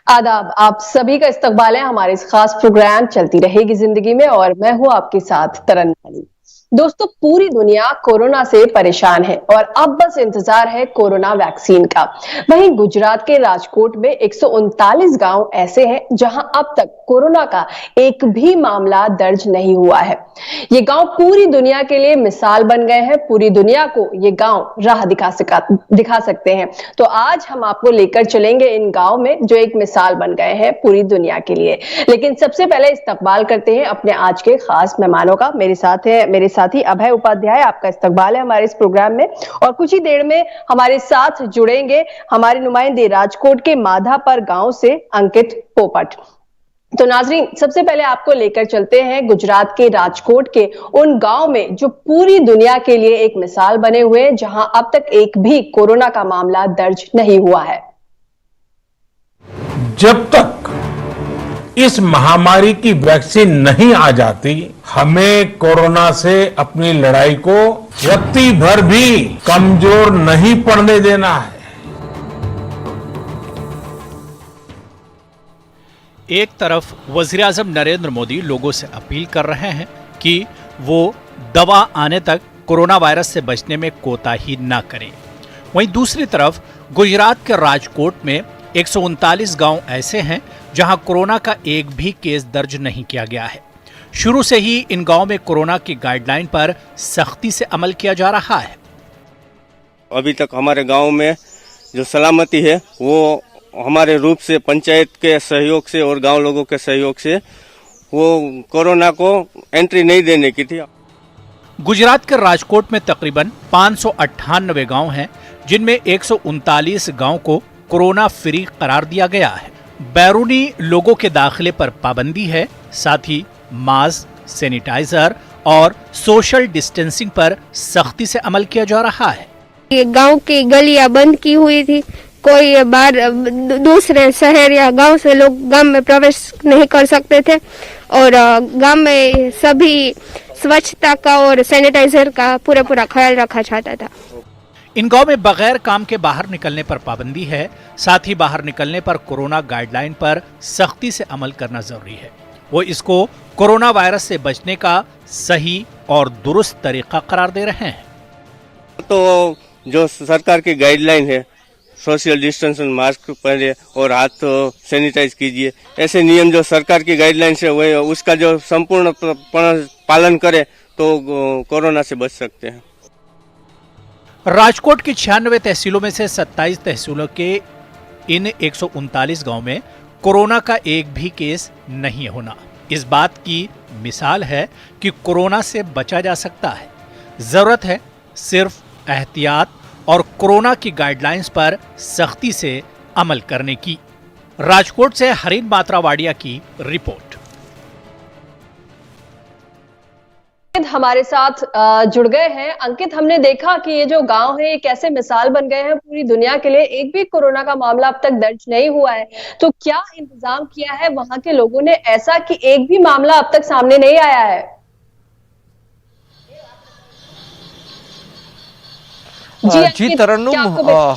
आदाब, आप सभी का इस्तकबाल है हमारे इस खास प्रोग्राम चलती रहेगी जिंदगी में और मैं हूं आपके साथ तरन वाली। दोस्तों, पूरी दुनिया कोरोना से परेशान है और अब बस इंतजार है कोरोना वैक्सीन का। वहीं गुजरात के राजकोट में 139 गांव ऐसे हैं जहां अब तक कोरोना का एक भी मामला दर्ज नहीं हुआ है। ये गांव पूरी दुनिया के लिए मिसाल बन गए हैं। पूरी दुनिया को ये गांव राह दिखा सकते हैं। तो आज हम आपको लेकर चलेंगे इन गांव में जो एक मिसाल बन गए हैं पूरी दुनिया के लिए। लेकिन सबसे पहले इस्तकबाल करते हैं अपने आज के खास मेहमानों का। मेरे साथी अभय उपाध्याय, आपका इस्तकबाल है हमारे इस प्रोग्राम में। और कुछ ही देर में हमारे साथ जुड़ेंगे हमारे नुमाइंदे राजकोट के माधापर गांव से अंकित पोपट। तो नाजरीन, सबसे पहले आपको लेकर चलते हैं गुजरात के राजकोट के उन गांव में जो पूरी दुनिया के लिए एक मिसाल बने हुए हैं, जहां अब तक एक भी कोरोना का मामला दर्ज नहीं हुआ है। जब तक इस महामारी की वैक्सीन नहीं आ जाती, हमें कोरोना से अपनी लड़ाई को रत्ती भर भी कमजोर नहीं पड़ने देना है। एक तरफ वजीर आजम नरेंद्र मोदी लोगों से अपील कर रहे हैं कि वो दवा आने तक कोरोना वायरस से बचने में कोताही न करें। वहीं दूसरी तरफ गुजरात के राजकोट में 139 गांव ऐसे हैं जहां कोरोना का एक भी केस दर्ज नहीं किया गया है। शुरू से ही इन गांव में कोरोना की गाइडलाइन पर सख्ती से अमल किया जा रहा है। अभी तक हमारे गांव में जो सलामती है वो हमारे रूप से पंचायत के सहयोग से और गांव लोगों के सहयोग से वो कोरोना को एंट्री नहीं देने की थी। गुजरात के राजकोट में तकरीबन 598 गांव हैं, जिनमें 139 गांव को कोरोना फ्री करार दिया गया है। बैरूनी लोगों के दाखिले पर पाबंदी है, साथ ही मास्क, सैनिटाइजर और सोशल डिस्टेंसिंग पर सख्ती से अमल किया जा रहा है। ये गांव की गलियां बंद की हुई थी, कोई बाहर दूसरे शहर या गांव से लोग गांव में प्रवेश नहीं कर सकते थे और गांव में सभी स्वच्छता का और सैनिटाइजर का पूरा ख्याल रखा जाता था। इन गांव में बगैर काम के बाहर निकलने पर पाबंदी है, साथ ही बाहर निकलने पर कोरोना गाइडलाइन पर सख्ती से अमल करना जरूरी है। वो इसको कोरोना वायरस से बचने का सही और दुरुस्त तरीका करार दे रहे हैं। तो जो सरकार की गाइडलाइन है, सोशल डिस्टेंस, मास्क पहने और हाथ सैनिटाइज कीजिए, ऐसे नियम जो सरकार की गाइडलाइन है वो उसका जो संपूर्ण पालन करे तो कोरोना से बच सकते हैं। राजकोट की 96 तहसीलों में से 27 तहसीलों के इन 139 गांव में कोरोना का एक भी केस नहीं होना इस बात की मिसाल है कि कोरोना से बचा जा सकता है। जरूरत है सिर्फ एहतियात और कोरोना की गाइडलाइंस पर सख्ती से अमल करने की। राजकोट से हरीन बात्रावाड़िया की रिपोर्ट। हमारे साथ जुड़ गए हैं अंकित। हमने देखा कि ये जो गांव है ये कैसे मिसाल बन गए हैं पूरी दुनिया के लिए। एक भी कोरोना का मामला अब तक दर्ज नहीं हुआ है, तो क्या इंतजाम किया है वहां के लोगों ने ऐसा कि एक भी मामला अब तक सामने नहीं आया है? जी तरन्नुम,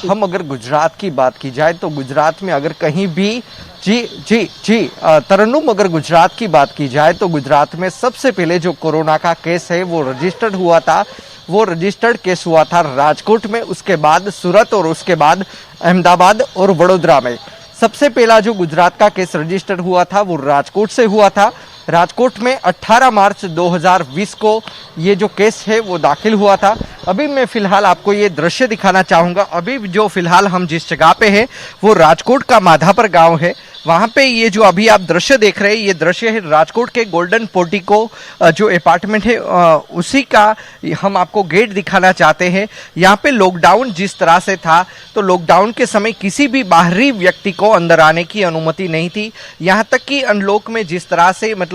हम अगर गुजरात की बात की जाए तो गुजरात में अगर कहीं भी तरन्नुम, अगर गुजरात की बात की जाए तो गुजरात में सबसे पहले जो कोरोना का केस है वो रजिस्टर्ड हुआ था, वो रजिस्टर्ड केस हुआ था राजकोट में, उसके बाद सूरत और उसके बाद अहमदाबाद और वडोदरा में। सबसे पहला जो गुजरात का केस रजिस्टर्ड हुआ था वो राजकोट से हुआ था। राजकोट में 18 मार्च 2020 को ये जो केस है वो दाखिल हुआ था। अभी मैं फिलहाल आपको ये दृश्य दिखाना चाहूँगा। अभी जो फिलहाल हम जिस जगह पे हैं वो राजकोट का माधापर गांव है। वहाँ पे ये जो अभी आप दृश्य देख रहे हैं ये दृश्य है राजकोट के गोल्डन पोर्टिको जो अपार्टमेंट है उसी का हम आपको गेट दिखाना चाहते हैं। यहाँ पे लॉकडाउन जिस तरह से था तो लॉकडाउन के समय किसी भी बाहरी व्यक्ति को अंदर आने की अनुमति नहीं थी। यहाँ तक कि अनलॉक में जिस तरह से मतलब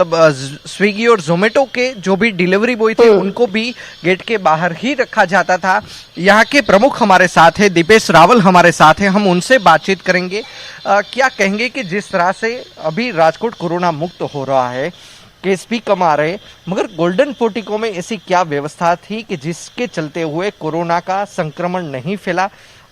स्विगी और जोमेटो के जो भी डिलीवरी बॉय थे उनको भी गेट के बाहर ही रखा जाता था। यहाँ के प्रमुख हमारे साथ है, दीपेश रावल हमारे साथ है, हम उनसे बातचीत करेंगे। क्या कहेंगे कि जिस तरह से अभी राजकोट कोरोना मुक्त हो रहा है, केस भी कम आ रहे, मगर गोल्डन पोर्टिको में ऐसी क्या व्यवस्था थी कि जिसके चलते हुए कोरोना का संक्रमण नहीं फैला?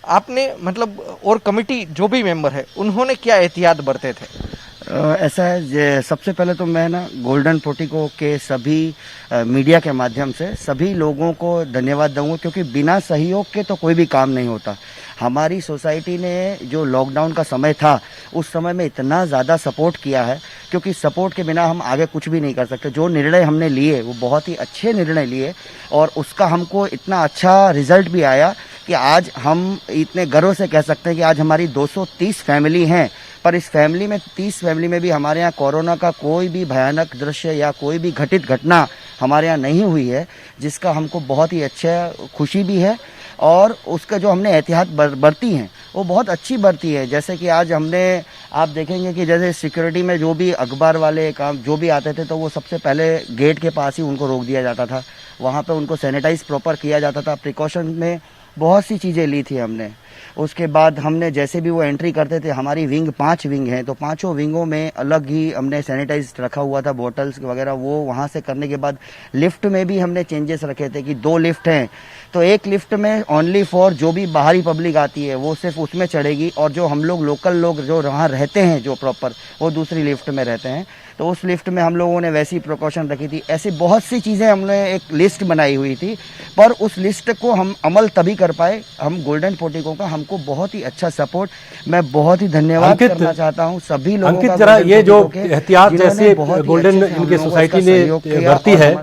आपने मतलब और कमेटी जो भी मेंबर है उन्होंने क्या एहतियात बरते थे? ऐसा है, सबसे पहले तो मैं ना गोल्डन पोर्टिको के सभी मीडिया के माध्यम से सभी लोगों को धन्यवाद दूंगा, क्योंकि बिना सहयोग के तो कोई भी काम नहीं होता। हमारी सोसाइटी ने जो लॉकडाउन का समय था उस समय में इतना ज़्यादा सपोर्ट किया है, क्योंकि सपोर्ट के बिना हम आगे कुछ भी नहीं कर सकते। जो निर्णय हमने लिए वो बहुत ही अच्छे निर्णय लिए और उसका हमको इतना अच्छा रिजल्ट भी आया कि आज हम इतने गर्व से कह सकते हैं कि आज हमारी 230 फैमिली हैं, पर इस फैमिली में 30 फैमिली में भी हमारे यहाँ कोरोना का कोई भी भयानक दृश्य या कोई भी घटित घटना हमारे यहाँ नहीं हुई है, जिसका हमको बहुत ही अच्छा खुशी भी है। और उसका जो हमने एहतियात बरती हैं वो बहुत अच्छी बरती है। जैसे कि आज हमने, आप देखेंगे कि जैसे सिक्योरिटी में जो भी अखबार वाले काम जो भी आते थे तो वो सबसे पहले गेट के पास ही उनको रोक दिया जाता था, वहाँ पे उनको सैनिटाइज प्रॉपर किया जाता था। प्रिकॉशन में बहुत सी चीज़ें ली थी हमने। उसके बाद हमने जैसे भी वो एंट्री करते थे, हमारी विंग 5 विंग हैं तो पांचों विंगों में अलग ही हमने सैनिटाइज रखा हुआ था, बोटल्स वगैरह। वो वहाँ से करने के बाद लिफ्ट में भी हमने चेंजेस रखे थे कि 2 लिफ्ट हैं तो एक लिफ्ट में ओनली फॉर जो भी बाहरी पब्लिक आती है वो सिर्फ उसमें चढ़ेगी, और जो हम लोग लोकल लोग जो वहाँ रहते हैं जो प्रॉपर, वो दूसरी लिफ्ट में रहते हैं। तो उस लिफ्ट में हम लोगों ने वैसी प्रिकॉशन रखी थी। ऐसी बहुत सी चीज़ें हमने एक लिस्ट बनाई हुई थी, पर उस लिस्ट को हम अमल तभी कर पाए हम गोल्डन पोर्टिको का, हमको बहुत ही अच्छा सपोर्ट। मैं बहुत ही धन्यवाद करना चाहता हूँ सभी लोगों का। जरा ये जो एहतियात जैसे गोल्डन इनकी सोसाइटी ने बरती है,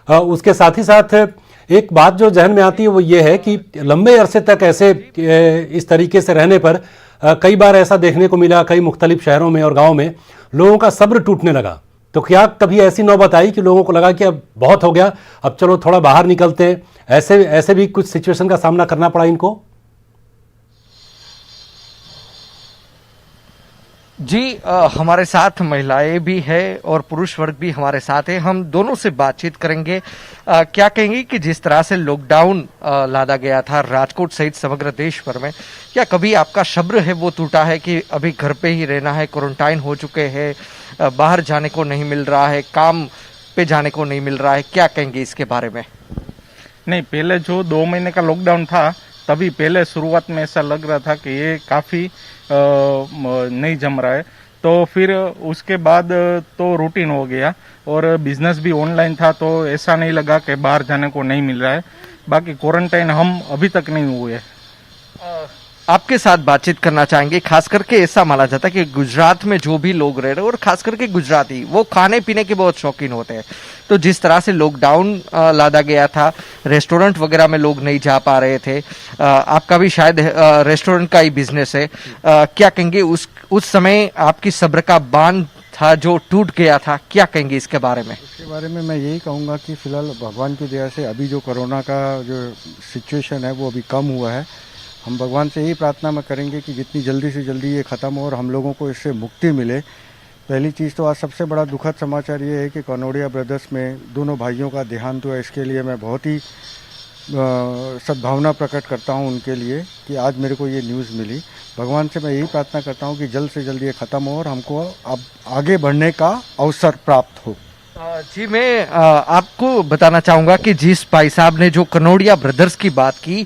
उसके साथ ही साथ एक बात जो जहन में आती है वो ये है कि लंबे अरसे तक ऐसे इस तरीके से रहने पर कई बार ऐसा देखने को मिला, कई मुख्तलिफ शहरों में और गाँव में लोगों का सब्र टूटने लगा। तो क्या कभी ऐसी नौबत आई कि लोगों को लगा कि अब बहुत हो गया, अब चलो थोड़ा बाहर निकलते हैं? ऐसे भी कुछ सिचुएशन का सामना करना पड़ा इनको? जी, हमारे साथ महिलाएं भी है और पुरुष वर्ग भी हमारे साथ है। हम दोनों से बातचीत करेंगे। क्या कहेंगे कि जिस तरह से लॉकडाउन लादा गया था राजकोट सहित समग्र देश भर में, क्या कभी आपका सब्र है वो टूटा है कि अभी घर पे ही रहना है, क्वारंटाइन हो चुके हैं, बाहर जाने को नहीं मिल रहा है, काम पे जाने को नहीं मिल रहा है? क्या कहेंगे इसके बारे में? नहीं, पहले जो 2 महीने का लॉकडाउन था तभी पहले शुरुआत में ऐसा लग रहा था कि ये काफ़ी नहीं जम रहा है, तो फिर उसके बाद तो रूटीन हो गया और बिजनेस भी ऑनलाइन था, तो ऐसा नहीं लगा कि बाहर जाने को नहीं मिल रहा है। बाकी क्वारंटाइन हम अभी तक नहीं हुए। आपके साथ बातचीत करना चाहेंगे। खास करके ऐसा माना जाता है कि गुजरात में जो भी लोग रह रहे हैं और खास करके गुजराती, वो खाने पीने के बहुत शौकीन होते हैं। तो जिस तरह से लॉकडाउन लादा गया था, रेस्टोरेंट वगैरह में लोग नहीं जा पा रहे थे, आपका भी शायद रेस्टोरेंट का ही बिजनेस है, क्या कहेंगे उस समय आपकी सब्र का बांध था जो टूट गया था, क्या कहेंगे इसके बारे में? इसके बारे में मैं यही कहूँगा कि फिलहाल भगवान की दया से अभी जो कोरोना का जो सिचुएशन है वो अभी कम हुआ है। हम भगवान से यही प्रार्थना में करेंगे कि जितनी जल्दी से जल्दी ये ख़त्म हो और हम लोगों को इससे मुक्ति मिले। पहली चीज़ तो आज सबसे बड़ा दुखद समाचार ये है कि कनौड़िया ब्रदर्स में दोनों भाइयों का देहांत हुआ। इसके लिए मैं बहुत ही सद्भावना प्रकट करता हूँ उनके लिए कि आज मेरे को ये न्यूज़ मिली। भगवान से मैं यही प्रार्थना करता हूँ कि जल्द से जल्द ये ख़त्म हो और हमको अब आगे बढ़ने का अवसर प्राप्त हो। जी, मैं आपको बताना चाहूँगा कि जिस भाई साहब ने जो कनौड़िया ब्रदर्स की बात की,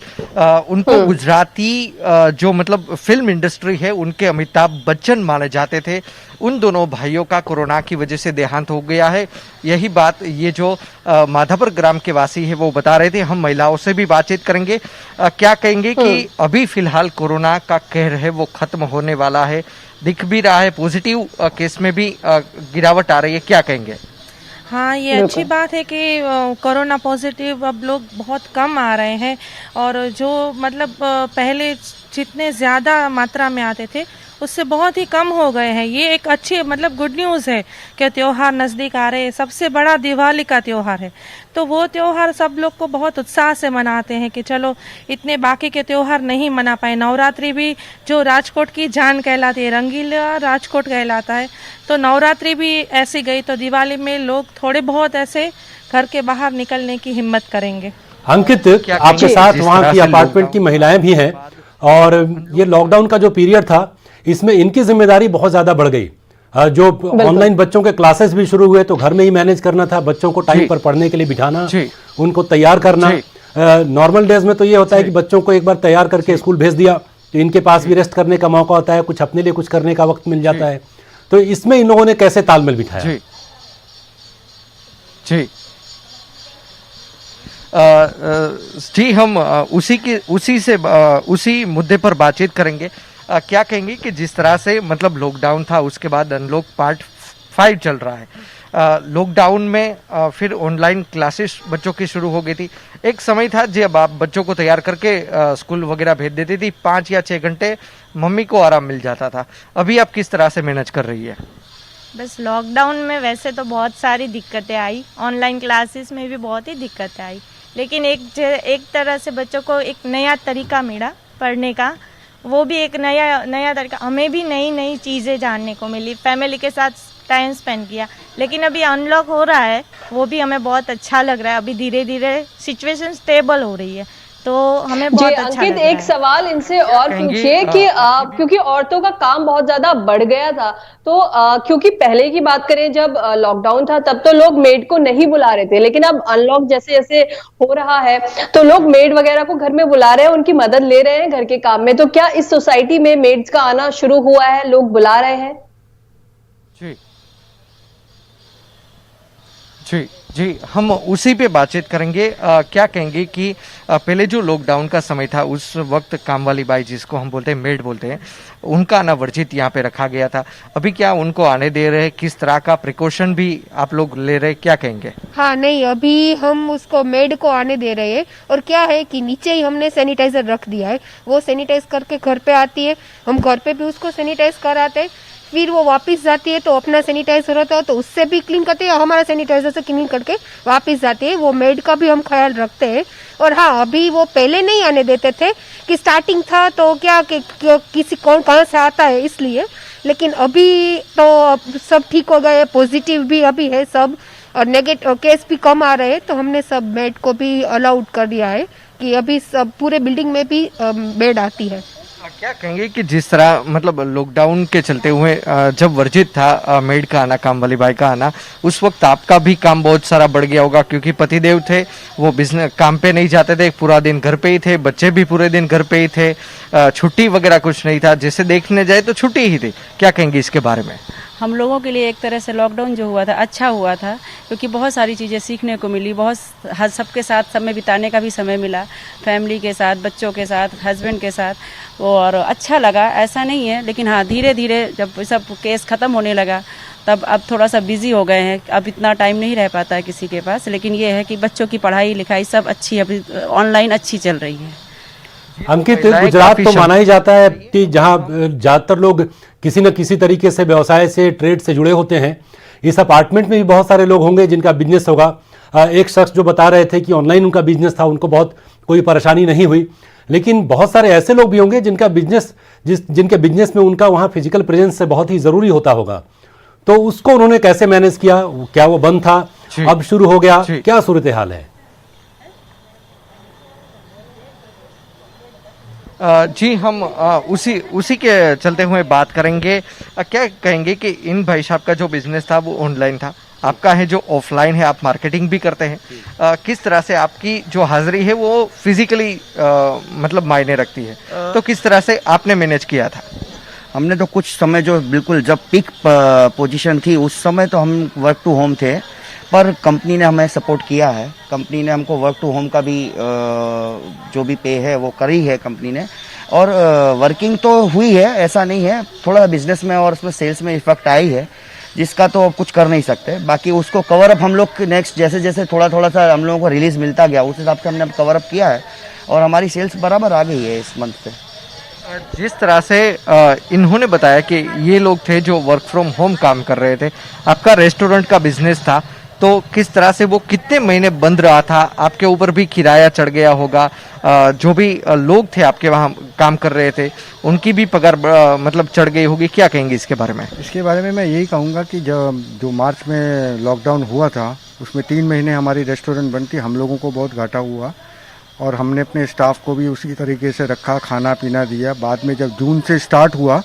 उनको गुजराती जो मतलब फिल्म इंडस्ट्री है उनके अमिताभ बच्चन माने जाते थे। उन दोनों भाइयों का कोरोना की वजह से देहांत हो गया है। यही बात ये जो माधापुर ग्राम के वासी है वो बता रहे थे। हम महिलाओं से भी बातचीत करेंगे। क्या कहेंगे कि अभी फिलहाल कोरोना का कहर है वो खत्म होने वाला है, दिख भी रहा है, पॉजिटिव केस में भी गिरावट आ रही है, क्या कहेंगे? हाँ, ये अच्छी बात है कि कोरोना पॉजिटिव अब लोग बहुत कम आ रहे हैं और जो मतलब पहले जितने ज़्यादा मात्रा में आते थे उससे बहुत ही कम हो गए हैं। ये एक अच्छी मतलब गुड न्यूज़ है कि त्योहार नज़दीक आ रहे हैं। सबसे बड़ा दिवाली का त्योहार है, तो वो त्योहार सब लोग को बहुत उत्साह से मनाते हैं कि चलो इतने बाकी के त्योहार नहीं मना पाए। नवरात्रि भी जो राजकोट की जान कहलाती है, रंगीला राजकोट कहलाता है, तो नवरात्रि भी ऐसी गई, तो दिवाली में लोग थोड़े बहुत ऐसे घर के बाहर निकलने की हिम्मत करेंगे। अंकित, आपके साथ वहाँ की अपार्टमेंट की महिलाएं भी हैं और ये लॉकडाउन का जो पीरियड था इसमें इनकी जिम्मेदारी बहुत ज्यादा बढ़ गई। जो ऑनलाइन बच्चों के क्लासेस भी शुरू हुए तो घर में ही मैनेज करना था, बच्चों को टाइम पर पढ़ने के लिए बिठाना, उनको तैयार करना, नॉर्मल डेज में तो ये होता है कि बच्चों को एक बार तैयार करके स्कूल भेज दिया तो इनके पास भी रेस्ट करने का मौका होता है, कुछ अपने लिए कुछ करने का वक्त मिल जाता है। तो इसमें इन लोगों ने कैसे तालमेल बिठाया? जी जी जी हम उसी मुद्दे पर बातचीत करेंगे। क्या कहेंगे कि जिस तरह से मतलब लॉकडाउन था उसके बाद अनलॉक पार्ट 5 चल रहा है, लॉकडाउन में फिर ऑनलाइन क्लासेस बच्चों की शुरू हो गई थी। एक समय था जब आप बच्चों को तैयार करके स्कूल वगैरह भेज देती थी, 5 या 6 घंटे मम्मी को आराम मिल जाता था। अभी आप किस तरह से मैनेज कर रही है? बस लॉकडाउन में वैसे तो बहुत सारी दिक्कतें आई, ऑनलाइन क्लासेस में भी बहुत ही दिक्कतें आई, लेकिन एक तरह से बच्चों को एक नया तरीका मिला पढ़ने का, वो भी एक नया तरीका, हमें भी नई नई चीज़ें जानने को मिली, फैमिली के साथ टाइम स्पेंड किया। लेकिन अभी अनलॉक हो रहा है, वो भी हमें बहुत अच्छा लग रहा है। अभी धीरे धीरे सिचुएशन स्टेबल हो रही है, तो हमें बहुत अच्छा अंकित, लग रहा है। एक सवाल इनसे और पूछिए कि क्योंकि औरतों का काम बहुत ज्यादा बढ़ गया था, तो क्योंकि पहले की बात करें जब लॉकडाउन था तब तो लोग मेड को नहीं बुला रहे थे, लेकिन अब अनलॉक जैसे जैसे हो रहा है तो लोग मेड वगैरह को घर में बुला रहे हैं, उनकी मदद ले रहे हैं घर के काम में। तो क्या इस सोसाइटी में मेड्स का आना शुरू हुआ है, लोग बुला रहे हैं? जी जी जी हम उसी पे बातचीत करेंगे। क्या कहेंगे कि पहले जो लॉकडाउन का समय था उस वक्त काम वाली बाई, जिसको हम बोलते हैं मेड बोलते हैं, उनका आना वर्जित यहाँ पे रखा गया था। अभी क्या उनको आने दे रहे हैं? किस तरह का प्रिकॉशन भी आप लोग ले रहे हैं, क्या कहेंगे? हाँ नहीं, अभी हम उसको मेड को आने दे रहे हैं। और क्या है कि नीचे ही हमने सैनिटाइजर रख दिया है, वो सैनिटाइज करके घर पे आती है, हम घर पे भी उसको सैनिटाइज कराते हैं, फिर वो वापस जाती है तो अपना सैनिटाइजर होता है तो उससे भी क्लीन करते हैं, हमारा सैनिटाइजर से क्लीन करके वापस जाती है। वो मेड का भी हम ख्याल रखते हैं। और हाँ, अभी वो पहले नहीं आने देते थे कि स्टार्टिंग था तो क्या कि किसी कौन कहाँ से आता है इसलिए, लेकिन अभी तो सब ठीक हो गए, पॉजिटिव भी अभी है सब, और नेगेटिव केस भी कम आ रहे हैं, तो हमने सब मेड को भी अलाउड कर दिया है कि अभी सब पूरे बिल्डिंग में भी मेड आती है। क्या कहेंगे कि जिस तरह मतलब लॉकडाउन के चलते हुए जब वर्जित था मेड का आना, काम वाली बाई का आना, उस वक्त आपका भी काम बहुत सारा बढ़ गया होगा, क्योंकि पतिदेव थे वो बिजनेस काम पे नहीं जाते थे, पूरा दिन घर पे ही थे, बच्चे भी पूरे दिन घर पे ही थे, छुट्टी वगैरह कुछ नहीं था, जैसे देखने जाए तो छुट्टी ही थी। क्या कहेंगे इसके बारे में? हम लोगों के लिए एक तरह से लॉकडाउन जो हुआ था अच्छा हुआ था, क्योंकि बहुत सारी चीज़ें सीखने को मिली, बहुत सबके साथ समय बिताने का भी समय मिला, फैमिली के साथ, बच्चों के साथ, हस्बैंड के साथ, और अच्छा लगा, ऐसा नहीं है। लेकिन हाँ, धीरे धीरे जब सब केस ख़त्म होने लगा तब अब थोड़ा सा बिजी हो गए हैं, अब इतना टाइम नहीं रह पाता है किसी के पास। लेकिन ये है कि बच्चों की पढ़ाई लिखाई सब अच्छी, अभी ऑनलाइन अच्छी चल रही है। अंकित, गुजरात तो माना ही जाता है कि जहां ज्यादातर लोग किसी न किसी तरीके से व्यवसाय से, ट्रेड से जुड़े होते हैं। इस अपार्टमेंट में भी बहुत सारे लोग होंगे जिनका बिजनेस होगा। एक शख्स जो बता रहे थे कि ऑनलाइन उनका बिजनेस था, उनको बहुत कोई परेशानी नहीं हुई, लेकिन बहुत सारे ऐसे लोग भी होंगे जिनके बिजनेस में उनका वहाँ फिजिकल प्रेजेंस से बहुत ही ज़रूरी होता होगा। तो उसको उन्होंने कैसे मैनेज किया? क्या वो बंद था, अब शुरू हो गया, क्या सूरत हाल है? जी हम उसी के चलते हुए बात करेंगे। क्या कहेंगे कि इन भाई साहब का जो बिजनेस था वो ऑनलाइन था, आपका है जो ऑफलाइन है, आप मार्केटिंग भी करते हैं। किस तरह से आपकी जो हाजिरी है वो फिजिकली मतलब मायने रखती है, तो किस तरह से आपने मैनेज किया था? हमने तो कुछ समय जो बिल्कुल जब पीक पोजीशन थी उस समय तो हम वर्क टू होम थे, पर कंपनी ने हमें सपोर्ट किया है। कंपनी ने हमको वर्क टू होम का भी जो भी पे है वो करी है कंपनी ने, और वर्किंग तो हुई है, ऐसा नहीं है। थोड़ा बिजनेस में और उसमें सेल्स में इफेक्ट आई है, जिसका तो अब कुछ कर नहीं सकते। बाकी उसको कवर अप हम लोग नेक्स्ट जैसे जैसे थोड़ा थोड़ा सा हम लोगों को रिलीज मिलता गया, उस हिसाब से हमने अब कवर अप किया है और हमारी सेल्स बराबर आ गई है इस मंथ से। जिस तरह से इन्होंने बताया कि ये लोग थे जो वर्क फ्रॉम होम काम कर रहे थे, आपका रेस्टोरेंट का बिजनेस था, तो किस तरह से वो कितने महीने बंद रहा था? आपके ऊपर भी किराया चढ़ गया होगा, जो भी लोग थे आपके वहाँ काम कर रहे थे उनकी भी पगार मतलब चढ़ गई होगी, क्या कहेंगे इसके बारे में? इसके बारे में मैं यही कहूँगा कि जो मार्च में लॉकडाउन हुआ था उसमें 3 महीने हमारी रेस्टोरेंट बंद थी, हम लोगों को बहुत घाटा हुआ और हमने अपने स्टाफ को भी उसी तरीके से रखा, खाना पीना दिया। बाद में जब जून से स्टार्ट हुआ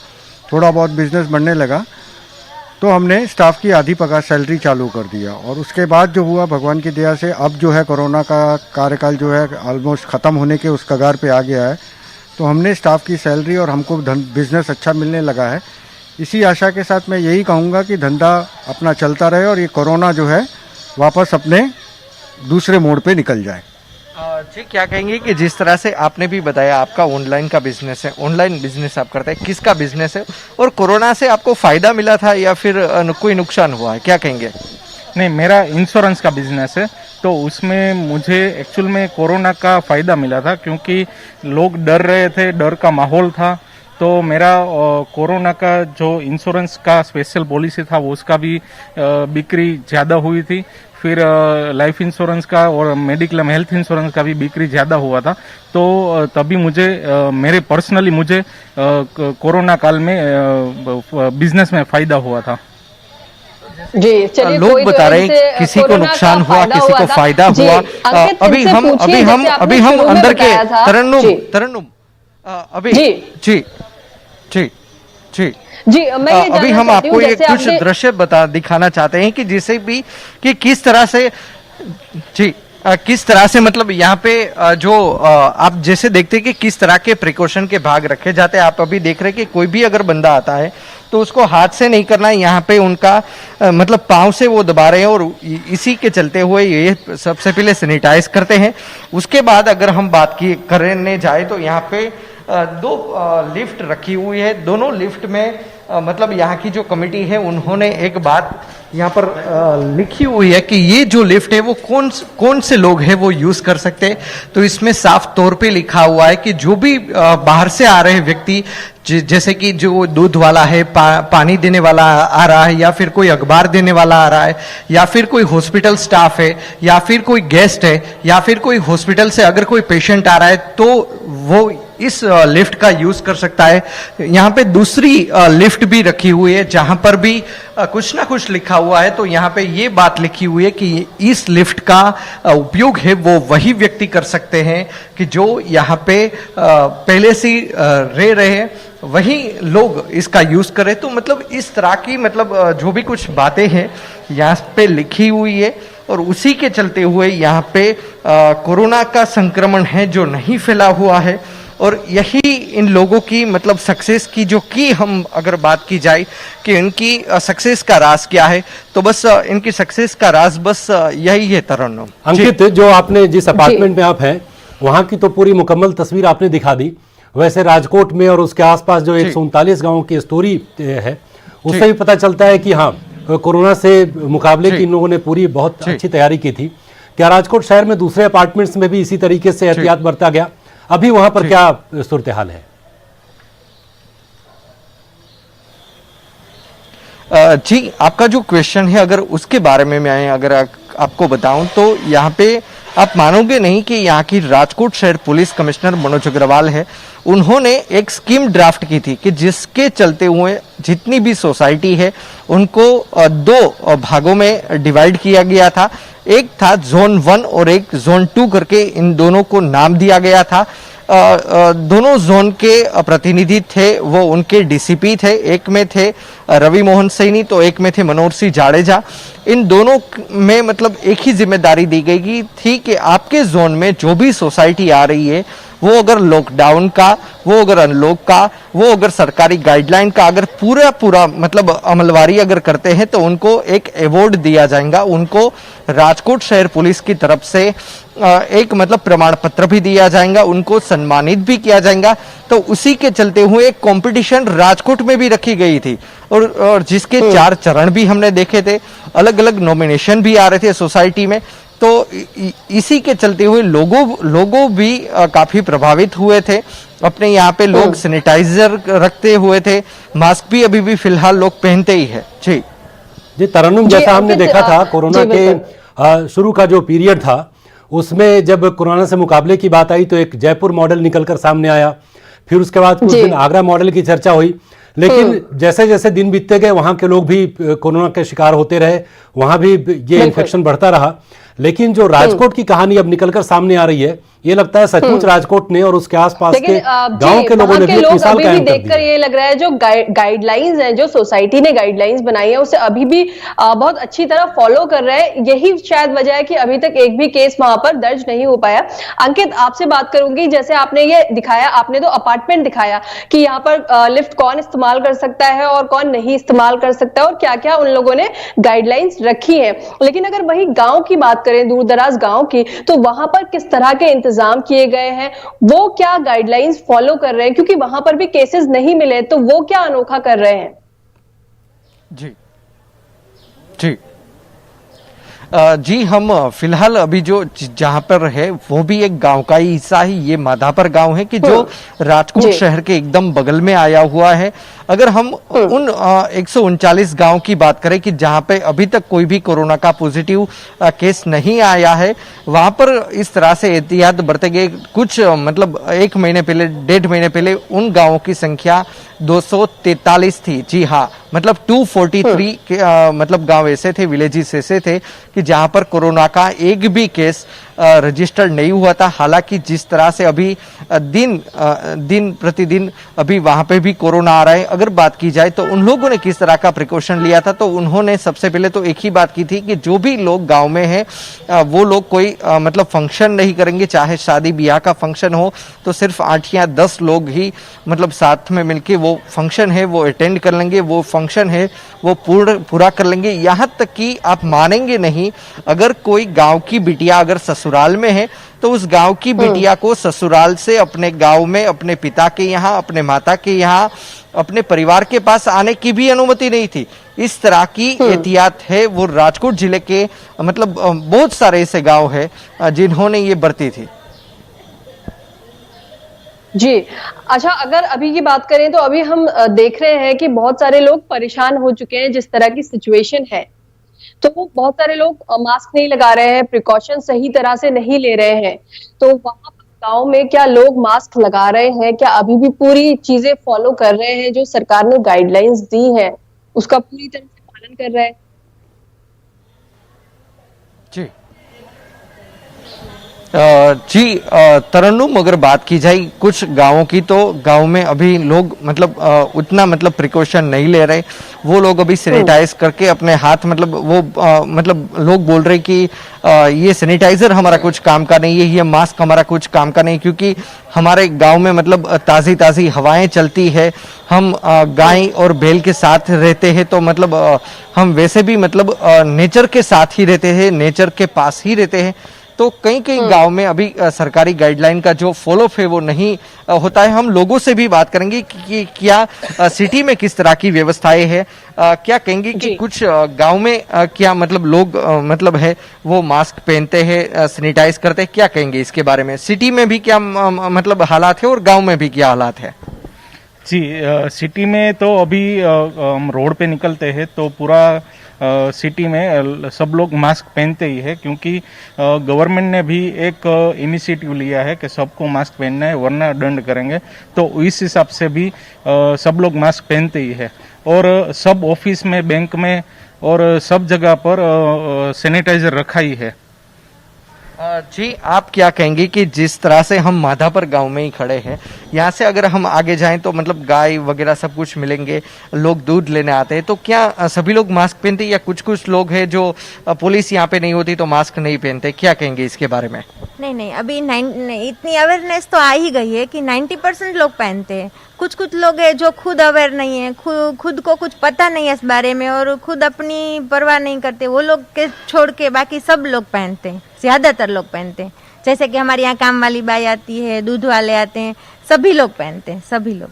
थोड़ा बहुत बिजनेस बढ़ने लगा, तो हमने स्टाफ की आधी पगार सैलरी चालू कर दिया। और उसके बाद जो हुआ, भगवान की दया से अब जो है कोरोना का कार्यकाल जो है ऑलमोस्ट ख़त्म होने के उस कगार पे आ गया है, तो हमने स्टाफ की सैलरी और हमको बिजनेस अच्छा मिलने लगा है। इसी आशा के साथ मैं यही कहूँगा कि धंधा अपना चलता रहे और ये कोरोना जो है वापस अपने दूसरे मोड़ पे निकल जाए। जी, क्या कहेंगे कि जिस तरह से आपने भी बताया आपका ऑनलाइन का बिजनेस है, ऑनलाइन बिजनेस आप करते हैं, किसका बिजनेस है और कोरोना से आपको फायदा मिला था या फिर कोई नुकसान हुआ है, क्या कहेंगे? नहीं, मेरा इंश्योरेंस का बिजनेस है, तो उसमें मुझे एक्चुअल में कोरोना का फायदा मिला था क्योंकि लोग डर रहे थे, डर का माहौल था। तो मेरा कोरोना का जो इंश्योरेंस का स्पेशल पॉलिसी था वो उसका भी बिक्री ज़्यादा हुई थी। फिर लाइफ इंश्योरेंस का और मेडिक्लेम हेल्थ इंश्योरेंस का भी बिक्री ज़्यादा हुआ था। तो तभी मुझे मेरे पर्सनली मुझे कोरोना काल में बिजनेस में फ़ायदा हुआ था। जी, चलिए, लोग बता रहे हैं किसी को नुकसान हुआ, किसी को फायदा हुआ। अभी हम अंदर के तरन्नुम अभी जी जी जी जी, मैं ये अभी हम आपको ये कुछ दृश्य दिखाना चाहते हैं कि जिसे भी कि किस तरह से जी किस तरह से मतलब यहाँ पे जो आप जैसे देखते हैं कि किस तरह के प्रिकॉशन के भाग रखे जाते हैं। आप अभी देख रहे हैं कि कोई भी अगर बंदा आता है तो उसको हाथ से नहीं करना है, यहाँ पे उनका मतलब पाँव से वो दबा रहे हैं और इसी के चलते हुए ये सबसे पहले सैनिटाइज करते हैं। उसके बाद अगर हम बात करने जाए तो यहाँ पे दो लिफ्ट रखी हुई है। दोनों लिफ्ट में मतलब यहाँ की जो कमेटी है उन्होंने एक बात यहाँ पर लिखी हुई है कि ये जो लिफ्ट है वो कौन से लोग हैं वो यूज कर सकते हैं। तो इसमें साफ तौर पे लिखा हुआ है कि जो भी बाहर से आ रहे व्यक्ति, जैसे कि जो दूध वाला है, पानी देने वाला आ रहा है, या फिर कोई अखबार देने वाला आ रहा है, या फिर कोई हॉस्पिटल स्टाफ है, या फिर कोई गेस्ट है, या फिर कोई हॉस्पिटल से अगर कोई पेशेंट आ रहा है तो वो इस लिफ्ट का यूज कर सकता है। यहाँ पे दूसरी लिफ्ट भी रखी हुई है जहां पर भी कुछ ना कुछ लिखा हुआ है। तो यहाँ पे ये बात लिखी हुई है कि इस लिफ्ट का उपयोग है वो वही व्यक्ति कर सकते हैं कि जो यहाँ पे पहले से रह रहे हैं, वही लोग इसका यूज करें। तो मतलब इस तरह की मतलब जो भी कुछ बातें हैं यहाँ पे लिखी हुई है और उसी के चलते हुए यहाँ पे कोरोना का संक्रमण है जो नहीं फैला हुआ है। और यही इन लोगों की मतलब सक्सेस की जो की हम अगर बात की जाए कि इनकी सक्सेस का राज क्या है, तो बस इनकी सक्सेस का राज बस यही है। तरन्नुम, अंकित, जो आपने जिस अपार्टमेंट में आप हैं वहां की तो पूरी मुकम्मल तस्वीर आपने दिखा दी। वैसे राजकोट में और उसके आसपास जो 139 गांवों की स्टोरी है उससे भी पता चलता है कि हाँ, कोरोना से मुकाबले की इन लोगों ने पूरी बहुत अच्छी तैयारी की थी। क्या राजकोट शहर में दूसरे अपार्टमेंट्स में भी इसी तरीके से एहतियात बरता गया? अभी वहां पर क्या सूरत हाल है? जी, आपका जो क्वेश्चन है अगर उसके बारे में मैं अगर आपको बताऊं तो यहाँ पे आप मानोगे नहीं कि यहाँ की राजकोट शहर पुलिस कमिश्नर मनोज अग्रवाल है, उन्होंने एक स्कीम ड्राफ्ट की थी कि जिसके चलते हुए जितनी भी सोसाइटी है उनको दो भागों में डिवाइड किया गया था। एक था जोन 1 और एक जोन 2 करके इन दोनों को नाम दिया गया था। दोनों जोन के प्रतिनिधि थे वो उनके डीसीपी थे, एक में थे रवि मोहन सैनी तो एक में थे मनोहर सिंह जाडेजा। इन दोनों में मतलब एक ही जिम्मेदारी दी गई थी कि आपके जोन में जो भी सोसाइटी आ रही है वो अगर लॉकडाउन का, वो अगर अनलॉक का, वो अगर सरकारी गाइडलाइन का अगर पूरा मतलब अमलवारी अगर करते हैं तो उनको एक अवार्ड दिया जाएगा। उनको राजकोट शहर पुलिस की तरफ से एक मतलब प्रमाण पत्र भी दिया जाएगा, उनको सम्मानित भी किया जाएगा। तो उसी के चलते हुए एक कंपटीशन राजकोट में भी रखी गई थी और जिसके 4 चरण भी हमने देखे थे, अलग अलग नॉमिनेशन भी आ रहे थे सोसाइटी में। तो इसी के चलते हुए लोगों भी काफी प्रभावित हुए थे। अपने यहाँ पे लोग सैनिटाइजर रखते हुए थे, मास्क भी अभी भी फिलहाल लोग पहनते ही है। जी तरन्नुम, जैसा हमने देखा था कोरोना के शुरू का जो पीरियड था उसमें जब कोरोना से मुकाबले की बात आई तो एक जयपुर मॉडल निकलकर सामने आया, फिर उसके बाद कुछ दिन आगरा मॉडल की चर्चा हुई। लेकिन जैसे जैसे दिन बीतते गए वहां के लोग भी कोरोना के शिकार होते रहे, वहां भी ये इन्फेक्शन बढ़ता रहा। लेकिन जो राजकोट की कहानी अब निकलकर सामने आ रही है, ये लगता है सचमुच राजकोट ने और उसके आसपास के गांव के लोगों ने भी एक मिसाल कायम कर दी। देखकर ये लग रहा है जो गाइडलाइंस हैं, जो सोसाइटी ने गाइडलाइंस बनाई है, उसे अभी भी बहुत अच्छी तरह फॉलो कर रहे हैं। यही शायद वजह है कि अभी तक एक भी केस वहां पर दर्ज नहीं हो पाया। अंकित, आपसे बात करूंगी, जैसे आपने ये दिखाया, आपने तो अपार्टमेंट दिखाया कि यहाँ पर लिफ्ट कौन इस्तेमाल कर सकता है और कौन नहीं इस्तेमाल कर सकता है और क्या क्या उन लोगों ने गाइडलाइंस रखी है। लेकिन अगर वही गांव की बात करें, दूर दराज गांव की, तो वहां पर किस तरह के इंतजाम किए गए हैं, वो क्या गाइडलाइंस फॉलो कर रहे हैं, क्योंकि वहां पर भी केसेस नहीं मिले, तो वो क्या अनोखा कर रहे हैं? जी जी जी, हम फिलहाल अभी जो जहां पर है वो भी एक गांव का ही हिस्सा है। ये माधापर गांव है कि जो राजकोट शहर के एकदम बगल में आया हुआ है। अगर हम उन 139 गांव की बात करें कि जहां पे अभी तक कोई भी कोरोना का पॉजिटिव केस नहीं आया है, वहां पर इस तरह से एहतियात बरते गए। कुछ मतलब 1 महीने पहले, 1.5 महीने पहले उन गांवों की संख्या 243 थी। जी हाँ, मतलब 243 मतलब गांव ऐसे थे, विलेजेस ऐसे थे कि जहां पर कोरोना का एक भी केस रजिस्टर्ड नहीं हुआ था। हालांकि जिस तरह से अभी दिन प्रतिदिन अभी वहां पे भी कोरोना आ रहा है, अगर बात की जाए तो उन लोगों ने किस तरह का प्रिकॉशन लिया था, तो उन्होंने सबसे पहले तो एक ही बात की थी कि जो भी लोग गांव में हैं वो लोग कोई मतलब फंक्शन नहीं करेंगे। चाहे शादी ब्याह का फंक्शन हो तो सिर्फ 8 या 10 लोग ही मतलब साथ में मिलके वो फंक्शन है वो अटेंड कर लेंगे, वो फंक्शन है वो पूरा कर लेंगे। यहाँ तक कि आप मानेंगे नहीं, अगर कोई गांव की बिटिया अगर ससुराल में है तो उस गांव की बिटिया को ससुराल से अपने गांव में अपने पिता के यहाँ, अपने माता के यहाँ, अपने परिवार के पास आने की भी अनुमति नहीं थी। इस तरह की एहतियात है वो राजकोट जिले के मतलब बहुत सारे ऐसे गांव है जिन्होंने ये बरती थी। जी अच्छा, अगर अभी की बात करें तो अभी हम देख रहे हैं कि बहुत सारे लोग परेशान हो चुके हैं जिस तरह की सिचुएशन है, तो बहुत सारे लोग मास्क नहीं लगा रहे हैं, प्रिकॉशन सही तरह से नहीं ले रहे हैं। तो वहां पर गांव में क्या लोग मास्क लगा रहे हैं? क्या अभी भी पूरी चीजें फॉलो कर रहे हैं जो सरकार ने गाइडलाइंस दी हैं, उसका पूरी तरह से पालन कर रहे हैं? जी जी तरन्नुम, अगर बात की जाए कुछ गांवों की, तो गांव में अभी लोग मतलब उतना मतलब प्रिकॉशन नहीं ले रहे। वो लोग अभी सैनिटाइज करके अपने हाथ मतलब वो मतलब लोग बोल रहे कि ये सैनिटाइजर हमारा कुछ काम का नहीं है, ये मास्क हमारा कुछ काम का नहीं, क्योंकि हमारे गांव में मतलब ताज़ी ताज़ी हवाएं चलती है, हम गाय और बैल के साथ रहते हैं, तो मतलब हम वैसे भी मतलब नेचर के साथ ही रहते हैं, नेचर के पास ही रहते हैं। तो कई गांव में अभी सरकारी गाइडलाइन का जो फॉलोअप है वो नहीं होता है। हम लोगों से भी बात करेंगे कि क्या सिटी में किस तरह की व्यवस्थाएं हैं, क्या कहेंगे कि कुछ गांव में क्या मतलब लोग मतलब है वो मास्क पहनते हैं, सैनिटाइज करते हैं, क्या कहेंगे इसके बारे में? सिटी में भी क्या मतलब हालात है और गांव में भी क्या हालात है? जी, सिटी में तो अभी हम रोड पे निकलते हैं तो पूरा सिटी में सब लोग मास्क पहनते ही है, क्योंकि गवर्नमेंट ने भी एक इनिशिएटिव लिया है कि सबको मास्क पहनना है वरना दंड करेंगे। तो इस हिसाब से भी सब लोग मास्क पहनते ही है और सब ऑफिस में, बैंक में और सब जगह पर सैनिटाइजर रखा ही है। जी, आप क्या कहेंगे कि जिस तरह से हम माधापर गांव में ही खड़े हैं, यहाँ से अगर हम आगे जाएं तो मतलब गाय वगैरह सब कुछ मिलेंगे, लोग दूध लेने आते हैं, तो क्या सभी लोग मास्क पहनते या कुछ कुछ लोग हैं जो पुलिस यहाँ पे नहीं होती तो मास्क नहीं पहनते? क्या कहेंगे इसके बारे में? नहीं, अभी इतनी अवेयरनेस तो आ ही गई है कि 90% लोग पहनते हैं। कुछ कुछ लोग हैं जो खुद अवेयर नहीं है, खुद को कुछ पता नहीं है इस बारे में और खुद अपनी परवाह नहीं करते, वो लोग के छोड़ के बाकी सब लोग पहनते हैं, ज्यादातर लोग पहनते हैं। जैसे कि हमारे यहाँ काम वाली बाई आती है, दूध वाले आते हैं, सभी लोग पहनते हैं, सभी लोग।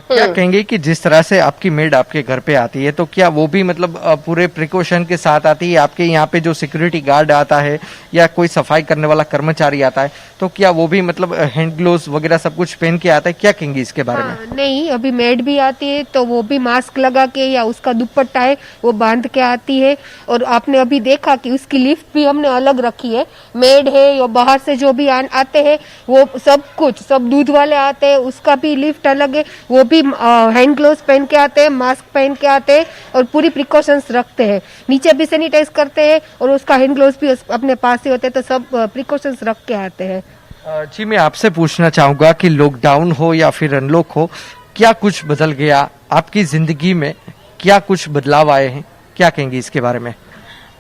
क्या कहेंगे कि जिस तरह से आपकी मेड आपके घर पे आती है तो क्या वो भी मतलब पूरे प्रिकॉशन के साथ आती है? आपके यहाँ पे जो सिक्योरिटी गार्ड आता है या कोई सफाई करने वाला कर्मचारी आता है तो क्या वो भी मतलब हैंड ग्लोव्स वगैरह सब कुछ पहन के आता है? क्या कहेंगे इसके बारे में? नहीं, अभी मेड भी आती है तो वो भी मास्क लगा के या उसका दुपट्टा है वो बांध के आती है। और आपने अभी देखा कि उसकी लिफ्ट भी हमने अलग रखी है। मेड है या बाहर से जो भी आते हैं वो सब दूध वाले आते हैं उसका भी लिफ्ट अलग है, वो भी हैंड ग्लोव्स पहन के आते हैं, मास्क पहन के आते हैं और पूरी प्रिकॉशंस रखते हैं। नीचे भी सैनिटाइज करते हैं और उसका हैंड ग्लोव्स भी अपने पास ही होते हैं, तो सब प्रिकॉशंस रख के आते हैं। जी, मैं आपसे पूछना चाहूँगा कि लॉकडाउन हो या फिर अनलॉक हो, क्या कुछ बदल गया आपकी ज़िंदगी में? क्या कुछ बदलाव आए हैं? क्या कहेंगी इसके बारे में?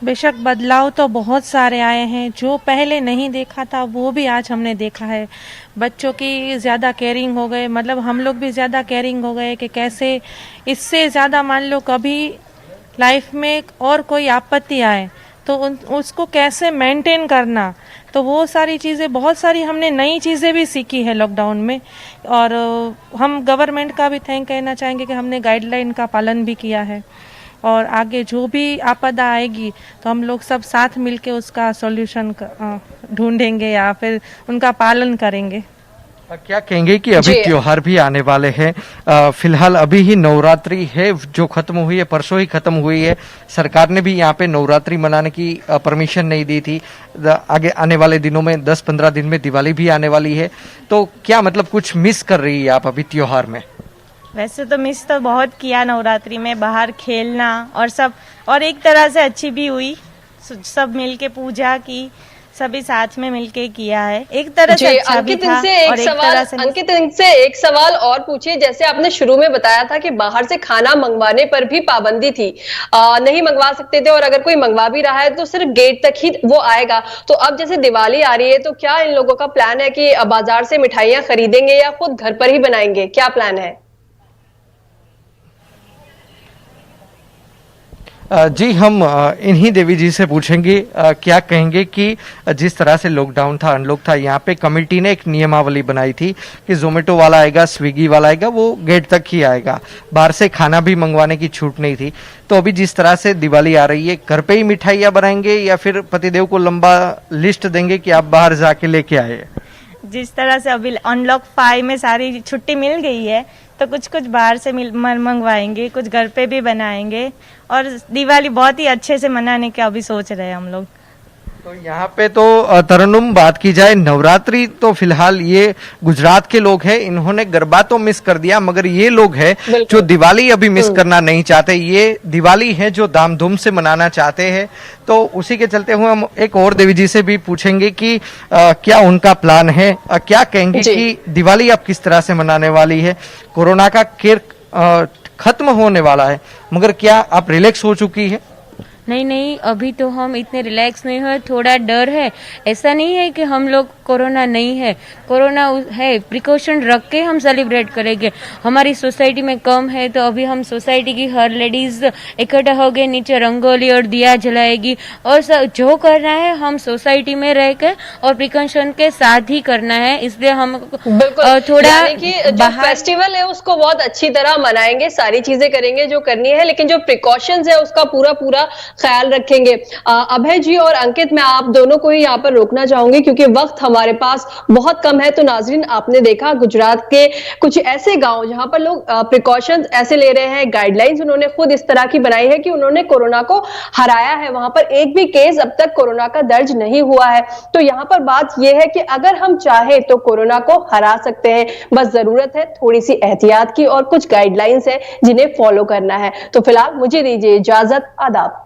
बेशक बदलाव तो बहुत सारे आए हैं, जो पहले नहीं देखा था वो भी आज हमने देखा है। बच्चों की ज़्यादा केयरिंग हो गए, मतलब हम लोग भी ज़्यादा केयरिंग हो गए कि कैसे इससे ज़्यादा मान लो कभी लाइफ में और कोई आपत्ति आए तो उसको कैसे मेंटेन करना, तो वो सारी चीज़ें, बहुत सारी हमने नई चीज़ें भी सीखी है लॉकडाउन में। और हम गवर्नमेंट का भी थैंक कहना चाहेंगे कि हमने गाइडलाइन का पालन भी किया है और आगे जो भी आपदा आएगी तो हम लोग सब साथ मिलके उसका सॉल्यूशन ढूंढेंगे या फिर उनका पालन करेंगे। क्या कहेंगे कि अभी त्योहार भी आने वाले हैं, फिलहाल अभी ही नवरात्रि है जो खत्म हुई है, परसों ही खत्म हुई है। सरकार ने भी यहाँ पे नवरात्रि मनाने की परमिशन नहीं दी थी। आगे आने वाले दिनों में 10-15 दिन में दिवाली भी आने वाली है, तो क्या मतलब कुछ मिस कर रही है आप अभी त्योहार में? वैसे तो मिस तो बहुत किया नवरात्रि में, बाहर खेलना और सब, और एक तरह से अच्छी भी हुई, सब मिलके पूजा की, सभी साथ में मिलके किया है, एक तरह से अच्छा भी था। और अंकित इनसे एक सवाल और पूछिए, जैसे आपने शुरू में बताया था कि बाहर से खाना मंगवाने पर भी पाबंदी थी, नहीं मंगवा सकते थे और अगर कोई मंगवा भी रहा है तो सिर्फ गेट तक ही वो आएगा। तो अब जैसे दिवाली आ रही है तो क्या इन लोगों का प्लान है कि बाजार से मिठाइयां खरीदेंगे या खुद घर पर ही बनाएंगे, क्या प्लान है? जी, हम इन्हीं देवी जी से पूछेंगे क्या कहेंगे कि जिस तरह से लॉकडाउन था, अनलॉक था, यहाँ पे कमेटी ने एक नियमावली बनाई थी कि जोमेटो वाला आएगा, स्विगी वाला आएगा, वो गेट तक ही आएगा, बाहर से खाना भी मंगवाने की छूट नहीं थी। तो अभी जिस तरह से दिवाली आ रही है, घर पे ही मिठाइयाँ बनाएंगे या फिर पतिदेव को लंबा लिस्ट देंगे कि आप बाहर जाके लेके आए? जिस तरह से अभी अनलॉक 5 में सारी छुट्टी मिल गई है तो कुछ कुछ बाहर से मंगवाएंगे, कुछ घर पे भी बनाएंगे और दिवाली बहुत ही अच्छे से मनाने का अभी सोच रहे हैं हम लोग। तो यहाँ पे तो तरन्नुम, बात की जाए नवरात्रि, तो फिलहाल ये गुजरात के लोग हैं, इन्होंने गरबा तो मिस कर दिया, मगर ये लोग हैं जो दिवाली अभी मिस करना नहीं चाहते। ये दिवाली है जो धाम-धूम से मनाना चाहते हैं। तो उसी के चलते हुए हम एक और देवी जी से भी पूछेंगे कि क्या उनका प्लान है, क्या कहेंगे कि दिवाली अब किस तरह से मनाने वाली है? कोरोना का केयर खत्म होने वाला है, मगर क्या आप रिलैक्स हो चुकी है? नहीं, अभी तो हम इतने रिलैक्स नहीं है, थोड़ा डर है। ऐसा नहीं है कि हम लोग कोरोना नहीं है, कोरोना है, प्रिकॉशन रख के हम सेलिब्रेट करेंगे। हमारी सोसाइटी में कम है तो अभी हम सोसाइटी की हर लेडीज इकट्ठा हो गए, नीचे रंगोली और दिया जलाएगी और जो करना है हम सोसाइटी में रह के और प्रिकॉशन के साथ ही करना है। इसलिए हम थोड़ा जो फेस्टिवल है उसको बहुत अच्छी तरह मनाएंगे, सारी चीजें करेंगे जो करनी है, लेकिन जो प्रिकॉशंस है उसका पूरा ख्याल रखेंगे। अभय जी और अंकित, मैं आप दोनों को ही यहाँ पर रोकना चाहूंगी क्योंकि वक्त हमारे पास बहुत कम है। तो नाजरीन, आपने देखा गुजरात के कुछ ऐसे गांव जहां पर लोग प्रिकॉशंस ऐसे ले रहे हैं, गाइडलाइंस उन्होंने खुद इस तरह की बनाई है कि उन्होंने कोरोना को हराया है। वहां पर एक भी केस अब तक कोरोना का दर्ज नहीं हुआ है। तो यहाँ पर बात यह है कि अगर हम चाहे तो कोरोना को हरा सकते हैं, बस जरूरत है थोड़ी सी एहतियात की और कुछ गाइडलाइंस है जिन्हें फॉलो करना है। तो फिलहाल मुझे दीजिए इजाजत, आदाब।